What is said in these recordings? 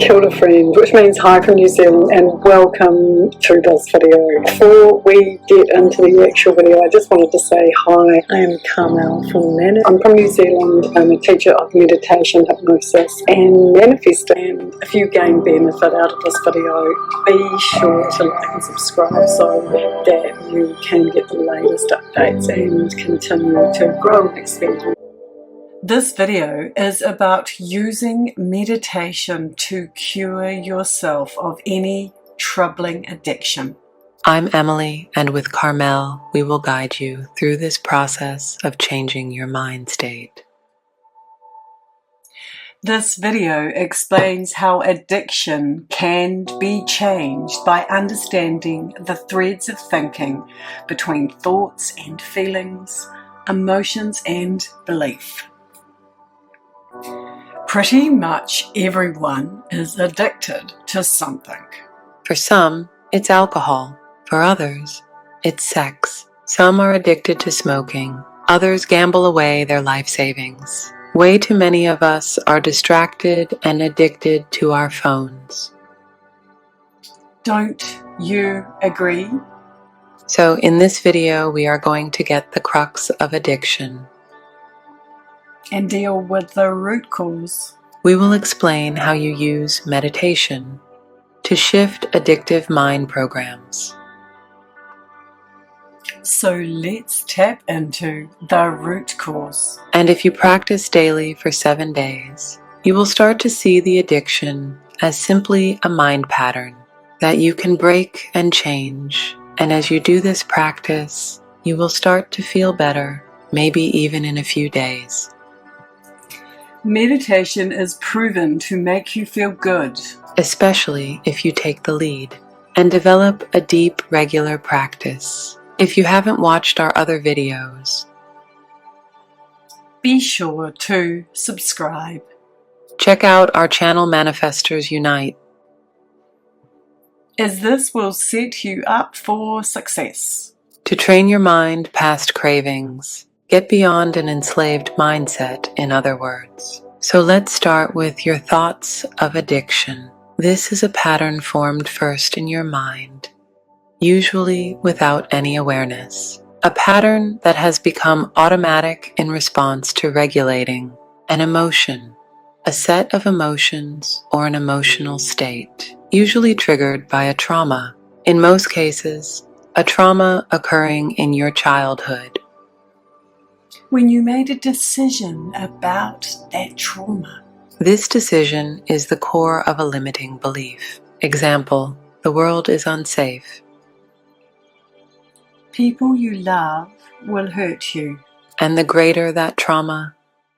Kia ora friend, which means hi from New Zealand, and welcome to this video. Before we get into the actual video, I just wanted to say hi. I am Carmel from I'm from New Zealand. I'm a teacher of meditation, hypnosis and manifesting. If you gain benefit out of this video, be sure to like and subscribe so that you can get the latest updates and continue to grow and expand. This video is about using meditation to cure yourself of any troubling addiction. I'm Emily, and with Carmel, we will guide you through this process of changing your mind state. This video explains how addiction can be changed by understanding the threads of thinking between thoughts and feelings, emotions and belief. Pretty much everyone is addicted to something. For some, it's alcohol. For others, it's sex. Some are addicted to smoking. Others gamble away their life savings. Way too many of us are distracted and addicted to our phones. Don't you agree? So in this video, we are going to get the crux of addiction and deal with the root cause. We will explain how you use meditation to shift addictive mind programs. So let's tap into the root cause. And if you practice daily for 7 days, you will start to see the addiction as simply a mind pattern that you can break and change. And as you do this practice, you will start to feel better, maybe even in a few days. Meditation is proven to make you feel good, especially if you take the lead and develop a deep, regular practice. If you haven't watched our other videos, be sure to subscribe. Check out our channel Manifestors Unite, as this will set you up for success. To train your mind past cravings. Get beyond an enslaved mindset, in other words. So let's start with your thoughts of addiction. This is a pattern formed first in your mind, usually without any awareness. A pattern that has become automatic in response to regulating an emotion, a set of emotions or an emotional state, usually triggered by a trauma. In most cases, a trauma occurring in your childhood. When you made a decision about that trauma. This decision is the core of a limiting belief. Example, the world is unsafe. People you love will hurt you. And the greater that trauma,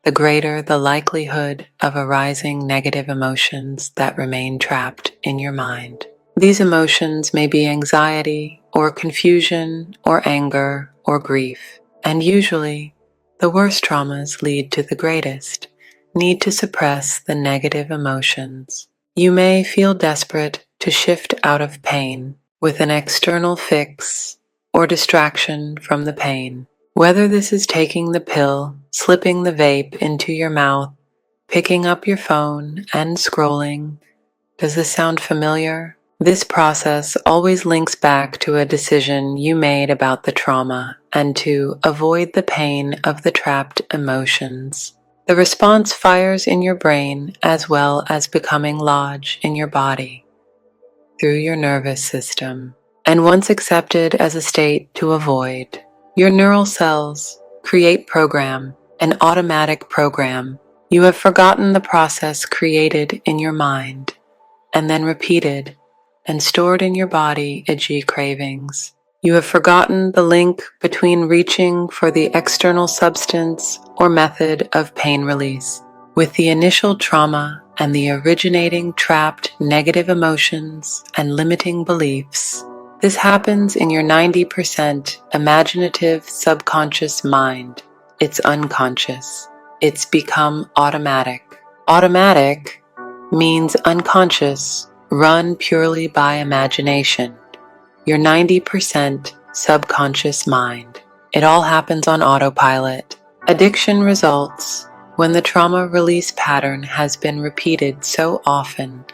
the greater the likelihood of arising negative emotions that remain trapped in your mind. These emotions may be anxiety or confusion or anger or grief, and usually the worst traumas lead to the greatest need to suppress the negative emotions. You may feel desperate to shift out of pain with an external fix or distraction from the pain. Whether this is taking the pill, slipping the vape into your mouth, picking up your phone and scrolling. Does this sound familiar? This process always links back to a decision you made about the trauma and to avoid the pain of the trapped emotions. The response fires in your brain as well as becoming lodged in your body through your nervous system. And once accepted as a state to avoid, your neural cells create program, an automatic program. You have forgotten the process created in your mind and then repeated and stored in your body e.g. cravings. You have forgotten the link between reaching for the external substance or method of pain release with the initial trauma and the originating trapped negative emotions and limiting beliefs. This happens in your 90% imaginative subconscious mind. It's unconscious. It's become automatic. Automatic means unconscious, run purely by imagination. Your 90% subconscious mind. It all happens on autopilot. Addiction results when the trauma release pattern has been repeated so often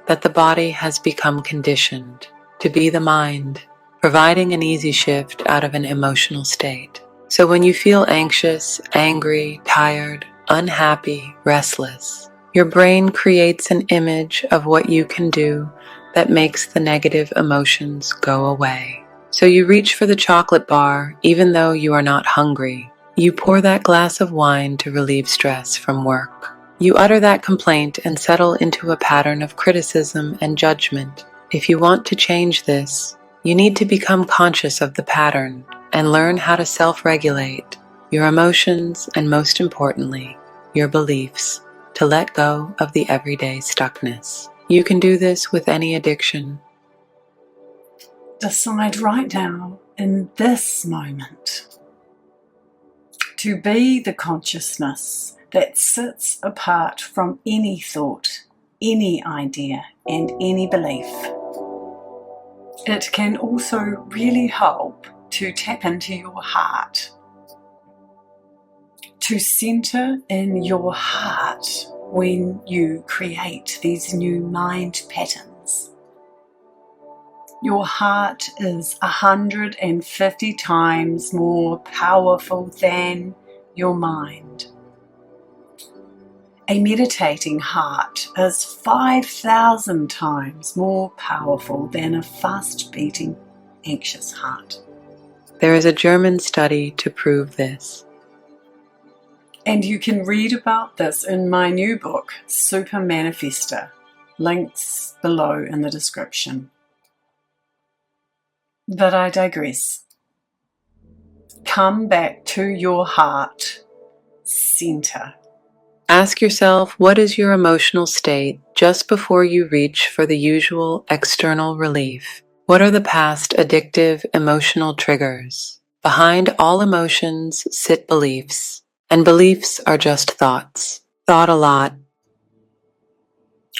that the body has become conditioned to be the mind, providing an easy shift out of an emotional state. So when you feel anxious, angry, tired, unhappy, restless, your brain creates an image of what you can do that makes the negative emotions go away. So you reach for the chocolate bar even though you are not hungry. You pour that glass of wine to relieve stress from work. You utter that complaint and settle into a pattern of criticism and judgment. If you want to change this, you need to become conscious of the pattern and learn how to self-regulate your emotions and, most importantly, your beliefs to let go of the everyday stuckness. You can do this with any addiction. Decide right now, in this moment, to be the consciousness that sits apart from any thought, any idea, and any belief. It can also really help to tap into your heart, to center in your heart when you create these new mind patterns. Your heart is 150 times more powerful than your mind. A meditating heart is 5,000 times more powerful than a fast-beating, anxious heart. There is a German study to prove this. And you can read about this in my new book, Super Manifester. Links below in the description. But I digress. Come back to your heart center. Ask yourself, what is your emotional state just before you reach for the usual external relief? What are the past addictive emotional triggers? Behind all emotions sit beliefs, and beliefs are just thoughts. Thought a lot.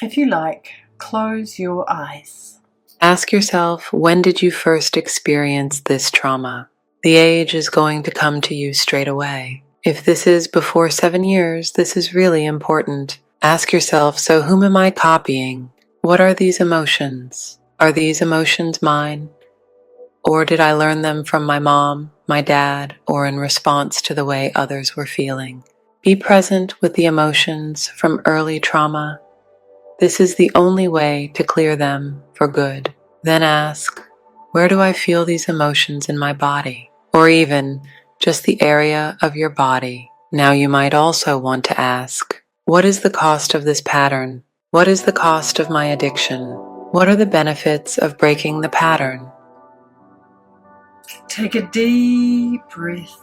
If you like, close your eyes. Ask yourself, when did you first experience this trauma? The age is going to come to you straight away. If this is before 7 years, this is really important. Ask yourself, so whom am I copying? What are these emotions? Are these emotions mine? Or did I learn them from my mom, my dad, or in response to the way others were feeling? Be present with the emotions from early trauma. This is the only way to clear them for good. Then ask, where do I feel these emotions in my body? Or even just the area of your body. Now you might also want to ask, what is the cost of this pattern? What is the cost of my addiction? What are the benefits of breaking the pattern? Take a deep breath.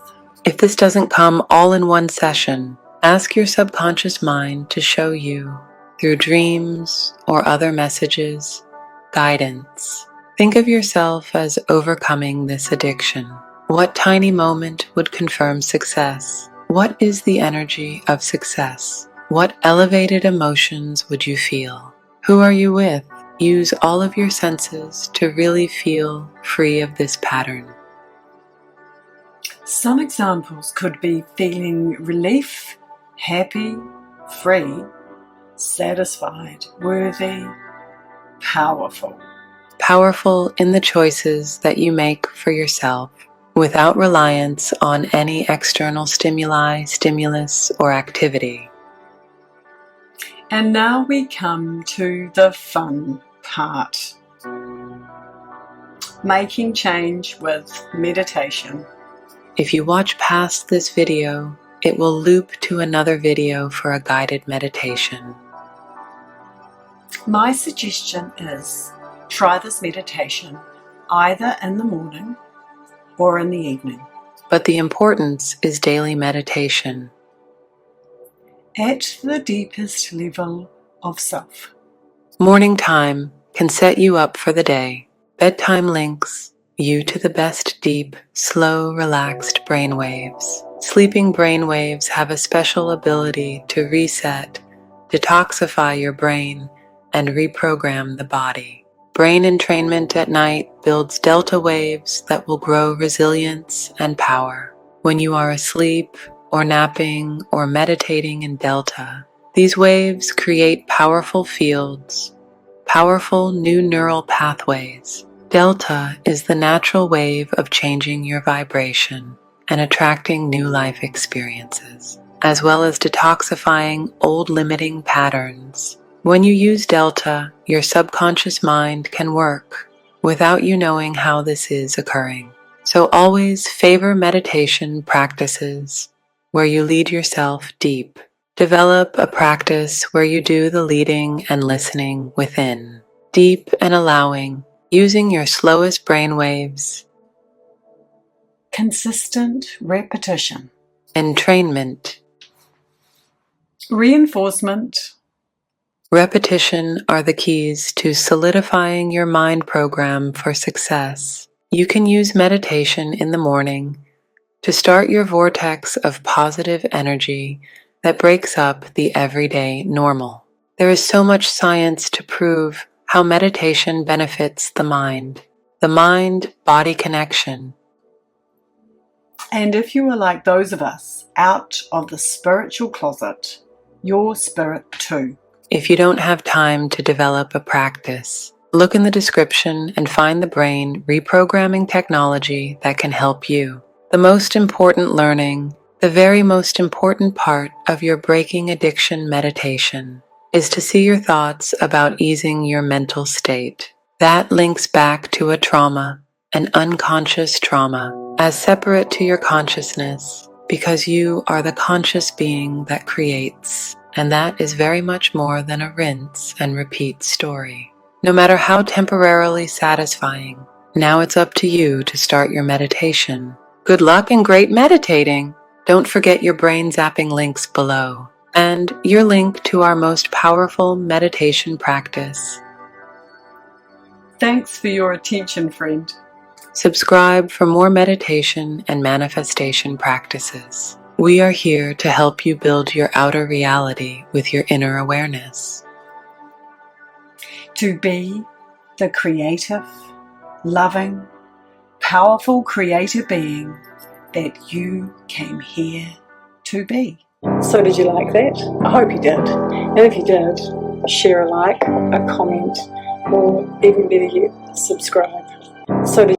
If this doesn't come all in one session, ask your subconscious mind to show you, through dreams or other messages, guidance. Think of yourself as overcoming this addiction. What tiny moment would confirm success? What is the energy of success? What elevated emotions would you feel? Who are you with? Use all of your senses to really feel free of this pattern. Some examples could be feeling relief, happy, free, satisfied, worthy, powerful. Powerful in the choices that you make for yourself, without reliance on any external stimuli, stimulus, or activity. And now we come to the fun part. Making change with meditation. If you watch past this video, it will loop to another video for a guided meditation. My suggestion is try this meditation either in the morning or in the evening. But the importance is daily meditation. At the deepest level of self. Morning time can set you up for the day. Bedtime links you to the best deep, slow, relaxed brainwaves. Sleeping brainwaves have a special ability to reset, detoxify your brain, and reprogram the body. Brain entrainment at night builds delta waves that will grow resilience and power. When you are asleep, or napping, or meditating in delta, these waves create powerful fields, powerful new neural pathways. Delta is the natural wave of changing your vibration and attracting new life experiences, as well as detoxifying old limiting patterns. When you use Delta, your subconscious mind can work without you knowing how this is occurring. So always favor meditation practices where you lead yourself deep. Develop a practice where you do the leading and listening within, deep and allowing, using your slowest brainwaves. Consistent repetition. Entrainment. Reinforcement. Repetition are the keys to solidifying your mind program for success. You can use meditation in the morning to start your vortex of positive energy that breaks up the everyday normal. There is so much science to prove how meditation benefits the mind-body connection. And if you are like those of us out of the spiritual closet, your spirit too. If you don't have time to develop a practice, look in the description and find the brain reprogramming technology that can help you. The most important learning, the very most important part of your breaking addiction meditation is to see your thoughts about easing your mental state. That links back to a trauma, an unconscious trauma, as separate to your consciousness, because you are the conscious being that creates, and that is very much more than a rinse and repeat story. No matter how temporarily satisfying, now it's up to you to start your meditation. Good luck and great meditating! Don't forget your brain zapping links below, and your link to our most powerful meditation practice. Thanks for your attention, friend. Subscribe for more meditation and manifestation practices. We are here to help you build your outer reality with your inner awareness. To be the creative, loving, powerful creative being that you came here to be. So did you like that? I hope you did. And if you did, share a like, a comment, or even better yet, subscribe. So did